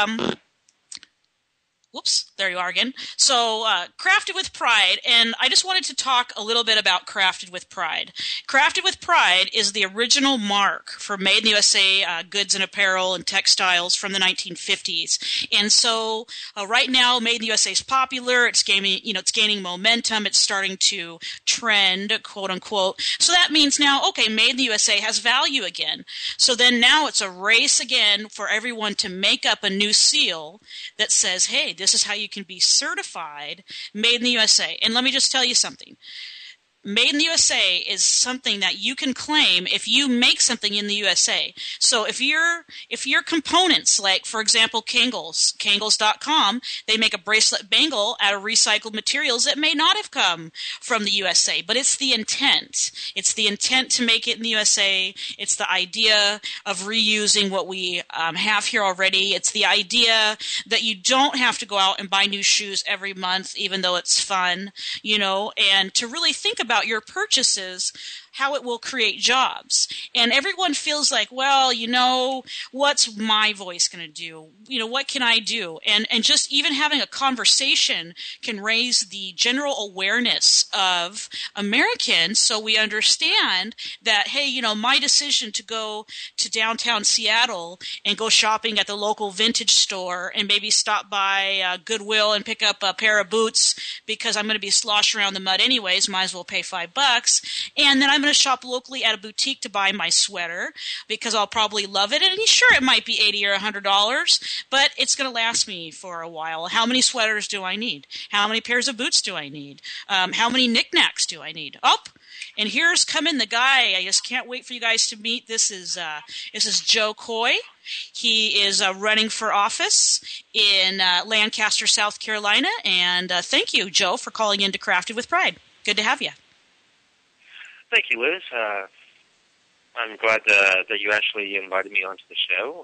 whoops, there you are again. So, Crafted with Pride, and I just wanted to talk a little bit about Crafted with Pride. Crafted with Pride is the original mark for made in the USA goods and apparel and textiles from the 1950s. And so, right now, made in the USA is popular. It's gaining momentum. It's starting to trend, quote unquote. So that means now, okay, made in the USA has value again. So then now it's a race again for everyone to make up a new seal that says, hey, this is how you can be certified made in the USA. And let me just tell you something. Made in the USA is something that you can claim if you make something in the USA. So if your components, like, for example, Kangles.com, they make a bracelet bangle out of recycled materials that may not have come from the USA, but it's the intent. It's the intent to make it in the USA. It's the idea of reusing what we have here already. It's the idea that you don't have to go out and buy new shoes every month, even though it's fun, and to really think about your purchases, how it will create jobs. And everyone feels like, well, what's my voice going to do? What can I do? And just even having a conversation can raise the general awareness of Americans, so we understand that, hey, my decision to go to downtown Seattle and go shopping at the local vintage store and maybe stop by Goodwill and pick up a pair of boots because I'm going to be sloshing around the mud anyways, might as well pay $5. And then I'm going to shop locally at a boutique to buy my sweater because I'll probably love it. And sure, it might be $80 or $100, but it's going to last me for a while. How many sweaters do I need? How many pairs of boots do I need? How many knickknacks do I need? And here's coming the guy I just can't wait for you guys to meet. This is Joe Coy. He is running for office in Lancaster, South Carolina. And thank you, Joe, for calling in to Crafted with Pride. Good to have you. Thank you, Liz. I'm glad that you actually invited me onto the show.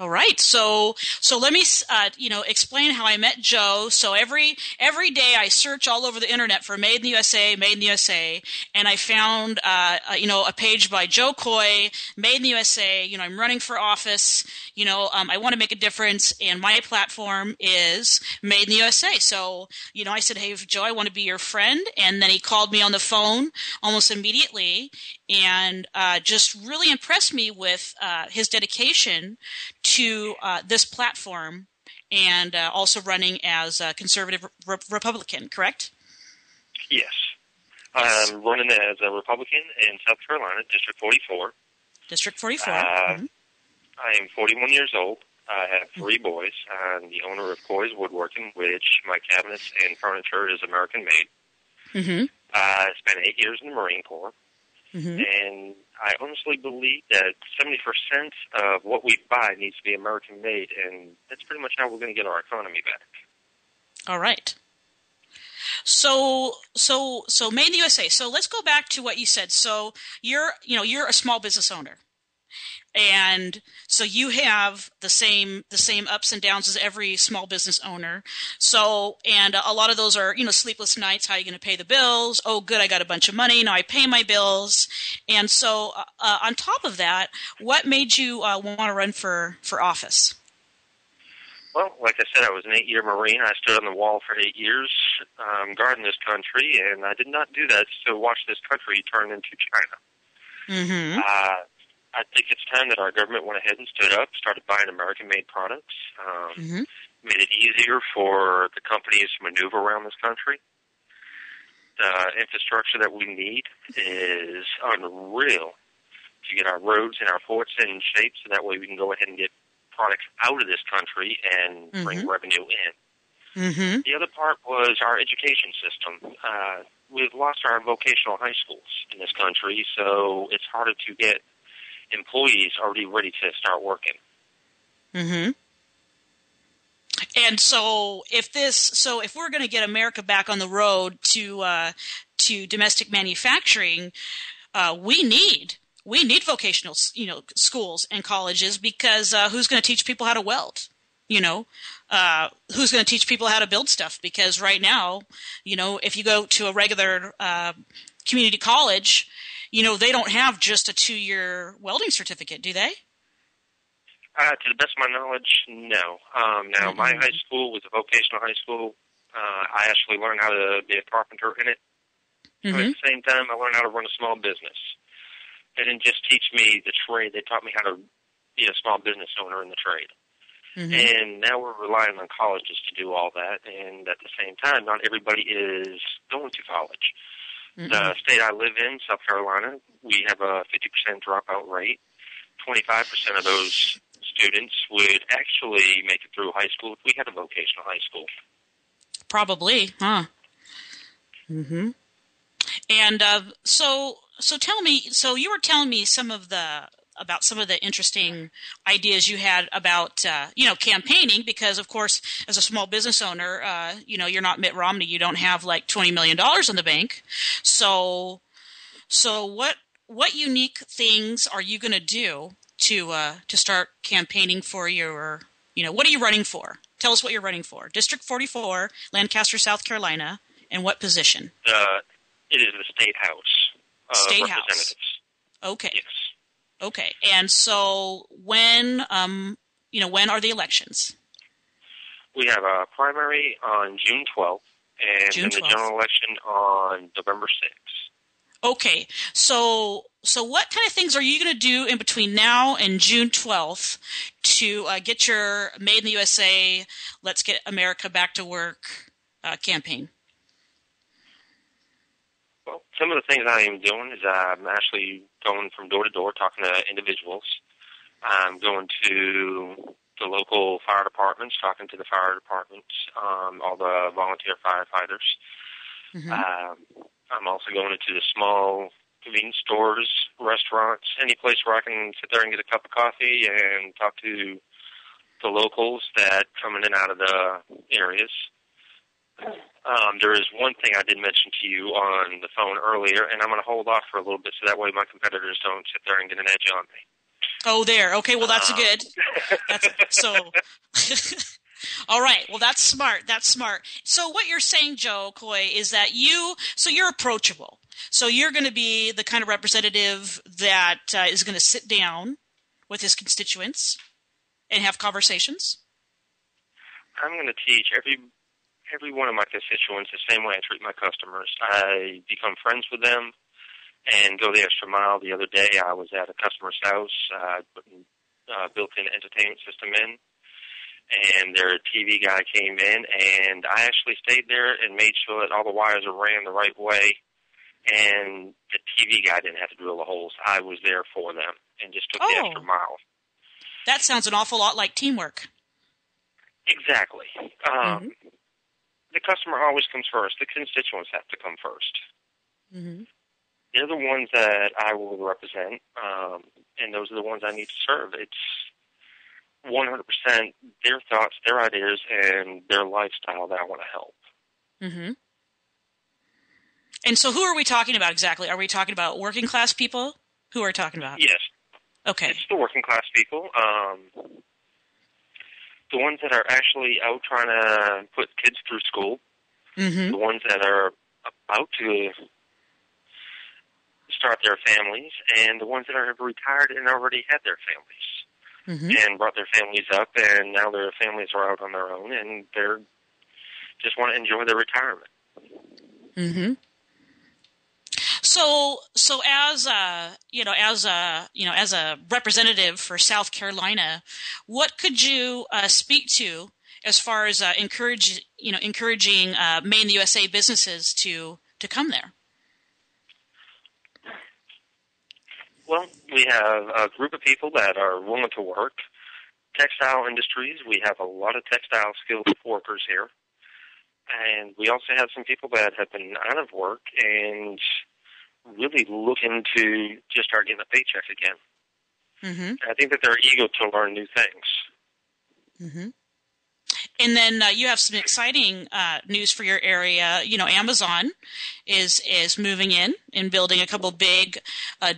All right, so let me explain how I met Joe. So every day I search all over the internet for Made in the USA, and I found a page by Joe Coy, Made in the USA. I'm running for office. I want to make a difference, and my platform is Made in the USA. So I said, hey, Joe, I want to be your friend, and then he called me on the phone almost immediately, and just really impressed me with his dedication to this platform, and also running as a conservative Republican, correct? Yes. I'm running as a Republican in South Carolina, District 44. District 44. I am 41 years old. I have 3 boys. I'm the owner of Coy's Woodworking, which my cabinets and furniture is American-made. Mm-hmm. I spent 8 years in the Marine Corps. And I honestly believe that 70% of what we buy needs to be American-made, and that's pretty much how we're going to get our economy back. All right. So made in the USA. So let's go back to what you said. So you're a small business owner. And so you have the same ups and downs as every small business owner. So, and a lot of those are, sleepless nights. How are you going to pay the bills? Oh, good. I got a bunch of money. Now I pay my bills. And so, on top of that, what made you want to run for office? Well, like I said, I was an 8-year Marine. I stood on the wall for 8 years, guarding this country, and I did not do that to watch this country turn into China. I think it's time that our government went ahead and stood up, started buying American-made products, made it easier for the companies to maneuver around this country. The infrastructure that we need is unreal to get our roads and our ports in shape, so that way we can go ahead and get products out of this country and bring revenue in. The other part was our education system. We've lost our vocational high schools in this country, so it's harder to get employees already ready to start working. And so if we're going to get America back on the road to domestic manufacturing, we need vocational, schools and colleges, because who's going to teach people how to weld? Who's going to teach people how to build stuff? Because right now, if you go to a regular community college, they don't have just a 2-year welding certificate, do they? To the best of my knowledge, no. Now, my high school was a vocational high school. I actually learned how to be a carpenter in it. But at the same time, I learned how to run a small business. They didn't just teach me the trade. They taught me how to be a small business owner in the trade. And now we're relying on colleges to do all that. And at the same time, not everybody is going to college. The state I live in, South Carolina, we have a 50% dropout rate. 25% of those students would actually make it through high school if we had a vocational high school. Probably, huh? And so tell me. So you were telling me about some of the interesting ideas you had about campaigning, because of course, as a small business owner, you're not Mitt Romney. You don't have like $20 million in the bank. So what unique things are you going to do to start campaigning for your, what are you running for? Tell us what you're running for. District 44, Lancaster, South Carolina, and what position? It is the State House. State House. Okay. Yes. Okay. And so when are the elections? We have a primary on June 12th, and then the general election on November 6th. Okay. So what kind of things are you going to do in between now and June 12th to get your Made in the USA, Let's Get America Back to Work campaign? Well, some of the things I am doing is I'm actually going from door to door talking to individuals. I'm going to the local fire departments, talking to the fire departments, all the volunteer firefighters. I'm also going into the small convenience stores, restaurants, any place where I can sit there and get a cup of coffee and talk to the locals that come in and out of the areas. There is one thing I did mention to you on the phone earlier, and I'm going to hold off for a little bit so that way my competitors don't sit there and get an edge on me. Oh, there. Okay, well, that's good. All right. Well, that's smart. That's smart. So what you're saying, Joe Coy, is that you're approachable. So you're going to be the kind of representative that is going to sit down with his constituents and have conversations? I'm going to teach every one of my constituents the same way I treat my customers. I become friends with them and go the extra mile. The other day I was at a customer's house, putting built-in entertainment system in, and their TV guy came in, and I actually stayed there and made sure that all the wires are ran the right way, and the TV guy didn't have to drill the holes. I was there for them and just took the extra mile. That sounds an awful lot like teamwork. Exactly. The customer always comes first. The constituents have to come first. they're the ones that I will represent, and those are the ones I need to serve. It's 100% their thoughts, their ideas, and their lifestyle that I want to help. Mm-hmm. And so who are we talking about exactly? Are we talking about working class people? Who are we talking about? Yes. Okay. It's the working class people. The ones that are actually out trying to put kids through school. Mm-hmm. The ones that are about to start their families, and the ones that are retired and already had their families. Mm-hmm. And brought their families up, and now their families are out on their own, and they're just want to enjoy their retirement. Mm-hmm. So as a representative for South Carolina, what could you speak to as far as encouraging Made in the USA businesses to come there? Well, we have a group of people that are willing to work. Textile industries, we have a lot of textile skilled workers here. And we also have some people that have been out of work and really looking to just start getting a paycheck again. Mm-hmm. I think that they're eager to learn new things. Mm-hmm. And then you have some exciting news for your area. Amazon is moving in and building a couple big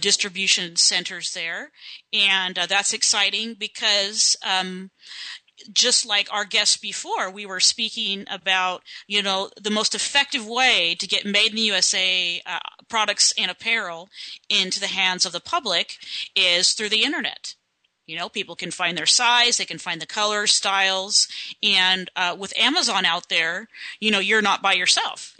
distribution centers there. And that's exciting because just like our guests before, we were speaking about, the most effective way to get Made in the USA products and apparel into the hands of the public is through the Internet. People can find their size, they can find the colors, styles, and with Amazon out there, you're not by yourself,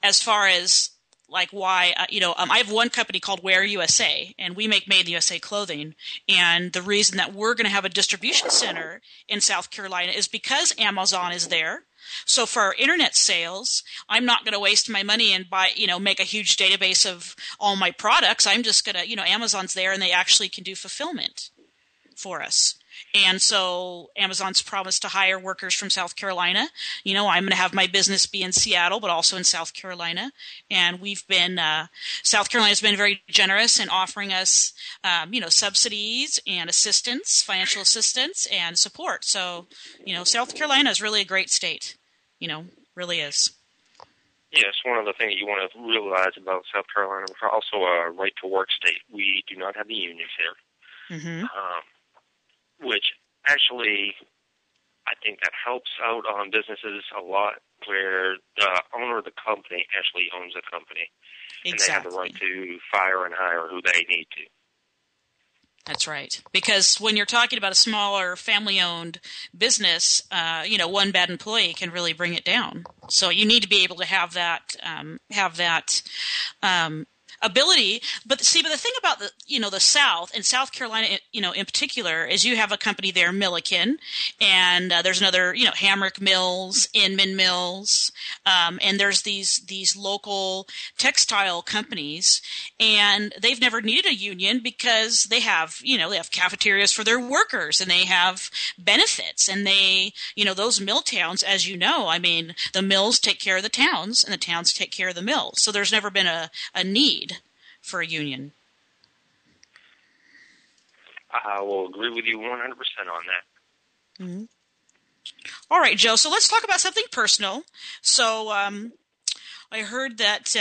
as far as like why, I have one company called Wear USA, and we make Made in the USA clothing, and the reason that we're going to have a distribution center in South Carolina is because Amazon is there. So for our internet sales, I'm not going to waste my money and make a huge database of all my products. I'm just going to, Amazon's there and they actually can do fulfillment for us. And so Amazon's promised to hire workers from South Carolina. I'm going to have my business be in Seattle, but also in South Carolina. And South Carolina's been very generous in offering us, subsidies and assistance, financial assistance and support. So, South Carolina is really a great state, really is. Yes, one of the things you want to realize about South Carolina, we're also a right-to-work state. We do not have the unions here. Mm-hmm. Which actually, I think that helps out on businesses a lot, where the owner of the company actually owns the company. Exactly. And they have the right to fire and hire who they need to. That's right. Because when you're talking about a smaller family-owned business, one bad employee can really bring it down. So you need to be able to have that ability. But the thing about the South and South Carolina, in particular, is you have a company there, Milliken, and there's another, Hamrick Mills, Inman Mills, and there's these local textile companies, and they've never needed a union because they have cafeterias for their workers, and they have benefits, and they, those mill towns, as the mills take care of the towns, and the towns take care of the mills. So there's never been a need for a union. I will agree with you 100% on that. Mm-hmm. All right, Joe. So let's talk about something personal. So I heard that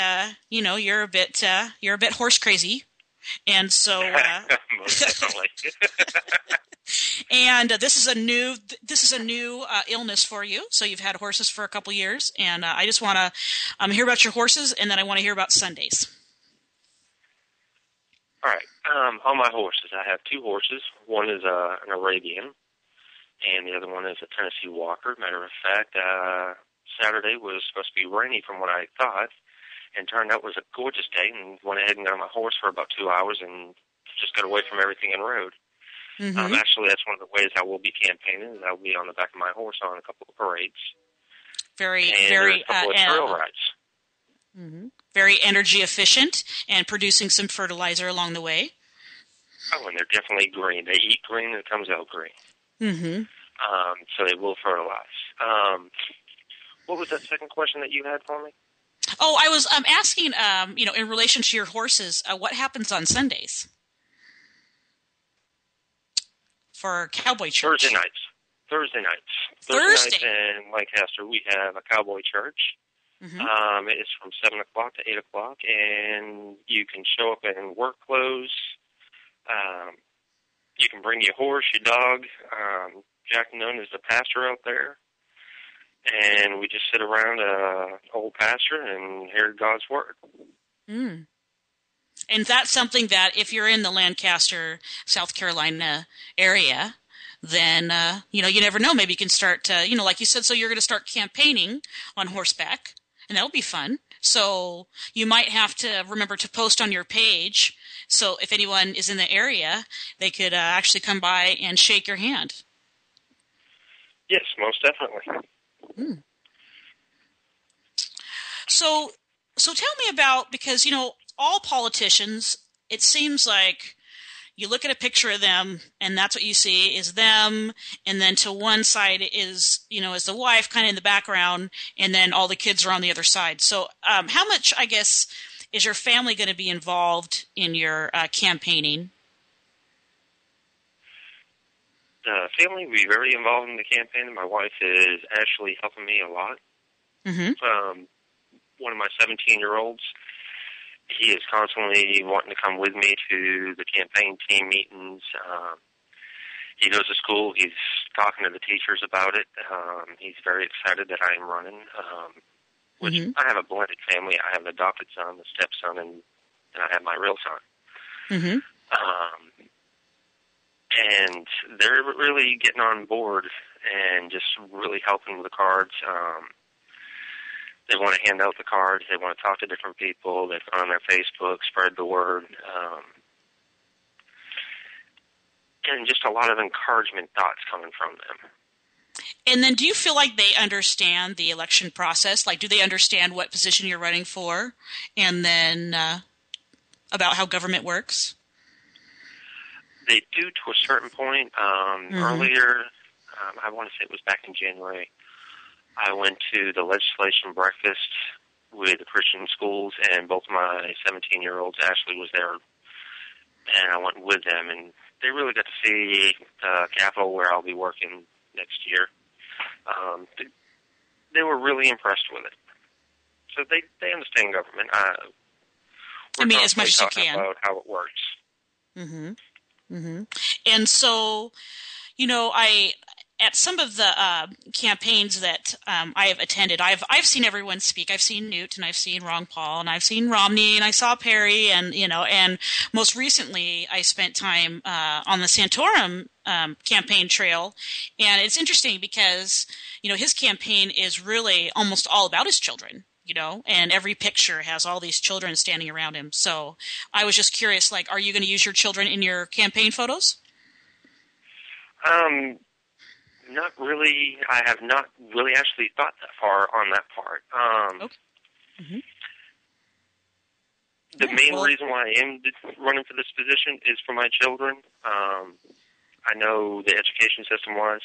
you're a bit horse crazy, and so most definitely. And this is a new illness for you. So you've had horses for a couple years, and I just want to hear about your horses, and then I want to hear about Sundays. All right. On my horses, I have two horses. One is an Arabian, and the other one is a Tennessee Walker. Matter of fact, Saturday was supposed to be rainy from what I thought, and turned out it was a gorgeous day, and went ahead and got on my horse for about 2 hours and just got away from everything and rode. Mm-hmm. Actually, that's one of the ways I will be campaigning. I will be on the back of my horse on a couple of parades. Very a couple of trail rides. Mm-hmm. Very energy efficient and producing some fertilizer along the way. Oh, and they're definitely green. They eat green and it comes out green. Mm-hmm. So they will fertilize. What was that second question that you had for me? Oh, I was asking, in relation to your horses, what happens on Sundays for cowboy church? Thursday nights in Lancaster, we have a cowboy church. Mm-hmm. It's from 7 o'clock to 8 o'clock, and you can show up in work clothes. You can bring your horse, your dog. Jack Nunn is the pastor out there. And we just sit around an old pasture and hear God's word. Mm. And that's something that if you're in the Lancaster, South Carolina area, then, you never know. Maybe you can start, like you said, so you're going to start campaigning on horseback, and that'll be fun. So you might have to remember to post on your page. So if anyone is in the area, they could actually come by and shake your hand. Yes, most definitely. Mm. So tell me about, because, all politicians, it seems like you look at a picture of them and that's what you see is them. And then to one side is, is the wife kind of in the background, and then all the kids are on the other side. So how much, I guess, is your family going to be involved in your campaigning? The family will be very involved in the campaign. My wife is actually helping me a lot. Mm-hmm. One of my 17-year-olds, he is constantly wanting to come with me to the campaign team meetings. He goes to school. He's talking to the teachers about it. He's very excited that I am running, which mm-hmm. I have a blended family. I have an adopted son, a stepson, and I have my real son. Mm-hmm. And they're really getting on board and just really helping with the cards. They want to hand out the cards. They want to talk to different people. They've gone on their Facebook, spread the word. And just a lot of encouragement thoughts coming from them. And then do you feel like they understand the election process? Like, do they understand what position you're running for? And then about how government works? They do to a certain point. Mm-hmm. Earlier, I want to say it was back in January, I went to the legislation breakfast with the Christian schools, and both my 17-year-olds, Ashley was there, and I went with them, and they really got to see the Capitol where I'll be working next year. They were really impressed with it. So they understand government. We're as much as you can. About how it works. Mm-hmm. Mm-hmm. And so, at some of the campaigns that I have attended, I've seen everyone speak. I've seen Newt, and I've seen Ron Paul, and I've seen Romney, and I saw Perry, and and most recently I spent time on the Santorum campaign trail, and it's interesting because his campaign is really almost all about his children. And every picture has all these children standing around him. So I was just curious, like, are you going to use your children in your campaign photos? Not really. I have not really actually thought that far on that part. Okay. Mm-hmm. The main reason why I am running for this position is for my children. I know the education system-wise,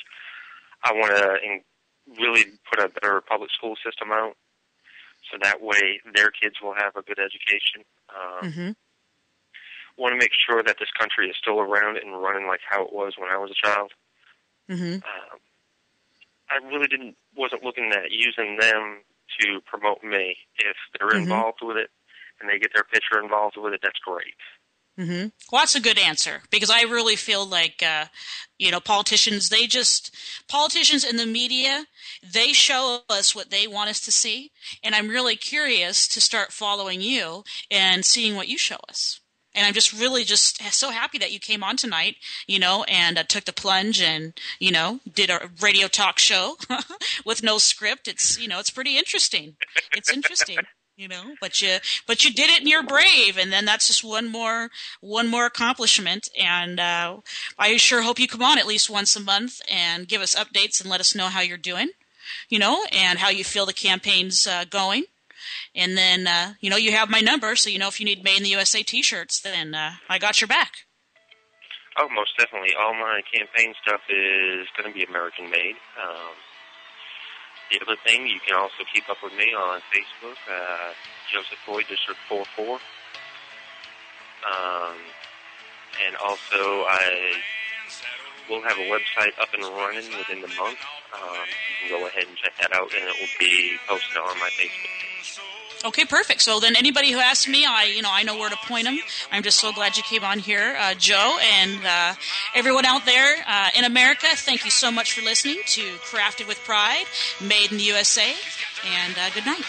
I want to really put a better public school system out. So that way their kids will have a good education. Mm-hmm. Want to make sure that this country is still around and running like how it was when I was a child. Mm-hmm. I really wasn't looking at using them to promote me. If they're mm-hmm. involved with it and they get their picture involved with it, that's great. Mm-hmm. Well, that's a good answer, because I really feel like, politicians in the media, they show us what they want us to see. And I'm really curious to start following you and seeing what you show us. And I'm just really just so happy that you came on tonight, and took the plunge and, did a radio talk show with no script. It's, it's pretty interesting. It's interesting. But you did it and you're brave, and then that's just one more accomplishment. And I sure hope you come on at least once a month and give us updates and let us know how you're doing, and how you feel the campaign's going. And then you have my number, so if you need Made in the USA T-shirts, then I got your back. Oh, most definitely. All my campaign stuff is going to be American made. the other thing, you can also keep up with me on Facebook, Joseph Coy, District 44. And also, I will have a website up and running within the month. You can go ahead and check that out, and it will be posted on my Facebook page. Okay, perfect. So then anybody who asks me, I know where to point them. I'm just so glad you came on here, Joe, and everyone out there in America, thank you so much for listening to Crafted with Pride, Made in the USA, and good night.